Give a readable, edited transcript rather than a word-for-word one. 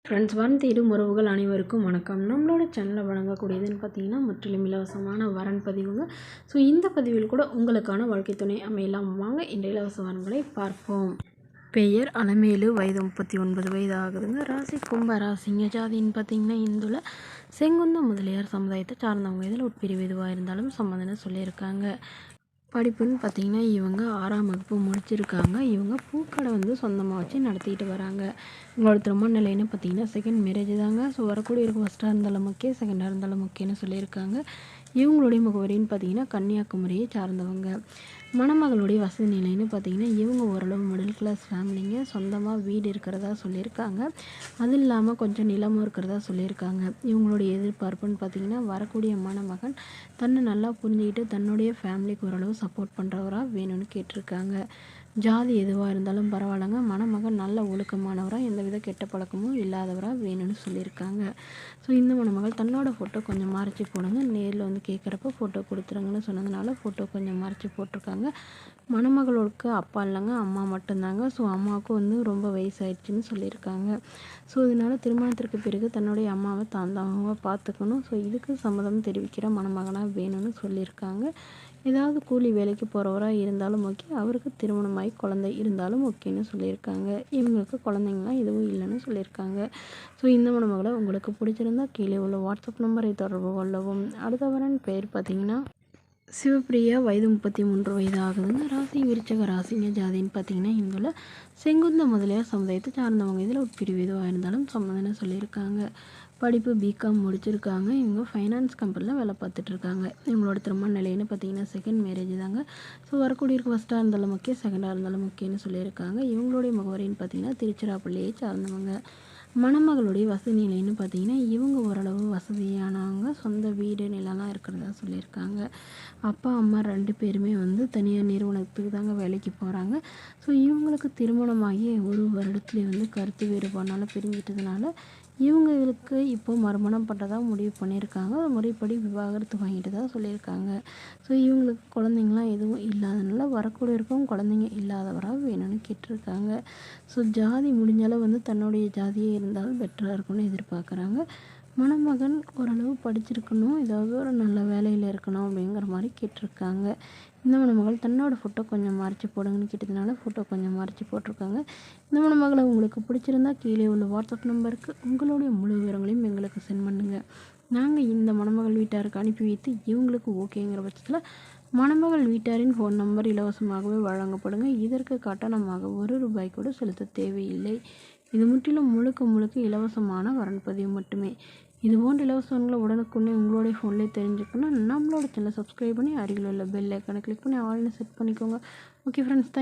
Friends தேடும் உறவுகள் அனைவருக்கும் வணக்கம். நம்மளோட சேனலில் வழங்கக்கூடியதுன்னு பார்த்தீங்கன்னா முற்றிலும் இலவசமான வரன் பதிவுங்க. ஸோ இந்த பதிவில் கூட உங்களுக்கான வாழ்க்கை துணை அமையலாம். வாங்க இன்றைய இலவச வரன்களை பார்ப்போம். பெயர் அலமேலு, வயது 39 வயது ஆகுதுங்க. ராசி கும்ப ராசிங்க. ஜாதின்னு பார்த்தீங்கன்னா இந்துல செங்குந்த முதலியார் சமுதாயத்தை சார்ந்தவங்க. இதில் உட்பிரிவு எதுவாக இருந்தாலும் சம்மந்தம்னு சொல்லியிருக்காங்க. படிப்புன்னு பார்த்தீங்கன்னா இவங்க 6ஆம் வகுப்பு முடிச்சிருக்காங்க. இவங்க பூக்கடை சொந்தமாக வச்சு நடத்திட்டு வராங்க. இவங்களோட திருமண நிலைன்னு பார்த்தீங்கன்னா செகண்ட் மேரேஜ் தாங்க. ஸோ வரக்கூடிய இருக்கும் ஃபஸ்ட்டாக இருந்தாலும் ஓகே, செகண்டாக இருந்தாலும் ஓகேன்னு சொல்லியிருக்காங்க. இவங்களுடைய முகவரின்னு பார்த்தீங்கன்னா கன்னியாகுமரியை சார்ந்தவங்க. மணமகளுடைய வசதி நிலைன்னு பார்த்தீங்கன்னா இவங்க ஓரளவு மிடில் கிளாஸ் ஃபேமிலிங்க. சொந்தமாக வீடு இருக்கிறதா சொல்லியிருக்காங்க. அது இல்லாமல் கொஞ்சம் நிலமும் இருக்கிறதா சொல்லியிருக்காங்க. இவங்களுடைய எதிர்பார்ப்புன்னு பார்த்தீங்கன்னா வரக்கூடிய மணமகன் தன்னை நல்லா புரிஞ்சுக்கிட்டு தன்னுடைய ஃபேமிலிக்கு ஓரளவு சப்போர்ட் பண்ணுறவராக வேணும்னு கேட்டிருக்காங்க. ஜாதி எதுவாக இருந்தாலும் பரவாயில்லைங்க. மணமகன் நல்ல ஒழுக்கமானவராக, எந்தவித கெட்ட பழக்கமும் இல்லாதவராக வேணும்னு சொல்லியிருக்காங்க. ஸோ இந்த மணமகள் தன்னோட ஃபோட்டோ கொஞ்சம் மறைச்சி போடுங்க, நேரில் கேட்குறப்ப ஃபோட்டோ கொடுத்துருங்கன்னு சொன்னதுனால ஃபோட்டோ கொஞ்சம் மறைச்சி போட்டிருக்காங்க. மணமகளுக்கு அப்பா இல்லைங்க, அம்மா மட்டும்தாங்க. ஸோ அம்மாவுக்கு ரொம்ப வயசாயிடுச்சுன்னு சொல்லியிருக்காங்க. ஸோ இதனால் திருமணத்திற்கு பிறகு தன்னுடைய அம்மாவை தாழ்ந்தவங்க பார்த்துக்கணும். ஸோ இதுக்கு சம்மதம் தெரிவிக்கிற மணமகனாக வேணும்னு சொல்லியிருக்காங்க. ஏதாவது கூலி வேலைக்கு போகிறவராக இருந்தாலும் ஓகே, அவருக்கு திருமணமாகி குழந்தை இருந்தாலும் ஓகேன்னு சொல்லியிருக்காங்க. இவங்களுக்கு குழந்தைங்களாம் எதுவும் இல்லைன்னு சொல்லியிருக்காங்க. ஸோ இந்த மணமகளை உங்களுக்கு பிடிச்சிருந்தா கீழே உள்ள வாட்ஸ்அப் நம்பரை தொடர்பு கொள்ளவும். அடுத்த வரன் பெயர் பார்த்தீங்கன்னா சிவப்பிரியா, வயது 33 வயது ஆகுதுங்க. ராசி விருச்சக ராசிங்க. ஜாதின்னு பார்த்தீங்கன்னா இந்துல செங்குந்த முதலியார் சமுதாயத்தை சார்ந்தவங்க. இதில் உட்பிரிவு எதுவாக இருந்தாலும் சம்மந்தம்னு சொல்லியிருக்காங்க. படிப்பு பிகாம் முடிச்சிருக்காங்க. இவங்க ஃபைனான்ஸ் கம்பெனியில் வேலை பார்த்துட்ருக்காங்க. இவங்களோட திருமண நிலைன்னு பார்த்தீங்கன்னா செகண்ட் மேரேஜ் தாங்க. ஸோ வரக்கூடியிருக்கு ஃபஸ்ட்டாக இருந்தாலும் ஓகே, செகண்டாக இருந்தாலும் ஓகேன்னு சொல்லியிருக்காங்க. இவங்களுடைய முகவரின்னு பார்த்தீங்கன்னா திருச்சிராப்பள்ளியை சார்ந்தவங்க. மணமகளுடைய வசதி நிலைன்னு பார்த்தீங்கன்னா இவங்க ஓரளவு வசதியானவங்க. சொந்த வீடு நிலம்லாம் இருக்கிறதா சொல்லியிருக்காங்க. அப்பா அம்மா 2 பேருமே தனியார் நிறுவனத்துக்கு தாங்க வேலைக்கு போகிறாங்க. ஸோ இவங்களுக்கு திருமணமாகி ஒரு வருடத்துலேயே கருத்து வேறுபாடுனால பிரிஞ்சிட்டதுனால இவங்களுக்கு இப்போ மறுமணம் பண்ணுறதா முடிவு பண்ணியிருக்காங்க. முறைப்படி விவாகரத்து வாங்கிட்டு தான் சொல்லியிருக்காங்க. ஸோ இவங்களுக்கு குழந்தைங்களாம் எதுவும் இல்லாதனால வரக்கூடிய இருக்கும் குழந்தைங்க இல்லாதவராக வேணும்னு கேட்டிருக்காங்க. ஸோ ஜாதி முடிஞ்சாலும் தன்னுடைய ஜாதியே இருந்தாலும் பெட்டராக இருக்கும்னு எதிர்பார்க்குறாங்க. மணமகன் ஓரளவு படிச்சிருக்கணும், ஏதாவது ஒரு நல்ல வேலையில் இருக்கணும் அப்படிங்கிற மாதிரி கேட்டிருக்காங்க. இந்த மணமகள் தன்னோட ஃபோட்டோ கொஞ்சம் மறைச்சி போடுங்கன்னு கேட்டதுனால ஃபோட்டோ கொஞ்சம் மறைச்சி போட்டிருக்காங்க. இந்த மணமகளை உங்களுக்கு பிடிச்சிருந்தா கீழே உள்ள வாட்ஸ்அப் நம்பருக்கு உங்களுடைய முழு விவரங்களையும் எங்களுக்கு சென்ட் பண்ணுங்கள். நாங்கள் இந்த மணமகள் வீட்டாருக்கு அனுப்பி வைத்து இவங்களுக்கு ஓகேங்கிற பட்சத்தில் மணமகள் வீட்டாரின் ஃபோன் நம்பர் இலவசமாகவே வழங்கப்படுங்க. இதற்கு கட்டணமாக ₹1 கூட செலுத்த தேவையில்லை. இது முற்றிலும் முழுக்க இலவசமான வரன் பதிவு மட்டுமே. இது போன்ற இலவசங்களை உடனுக்குடனே உங்களுடைய ஃபோன்லேயே தெரிஞ்சுக்கணும். நம்மளோட சேனலை சப்ஸ்கிரைப் பண்ணி அருகில் உள்ள பெல் ஐக்கானை கிளிக் பண்ணி ஆல்னு செட் பண்ணிக்கோங்க. Okay friends, thank you.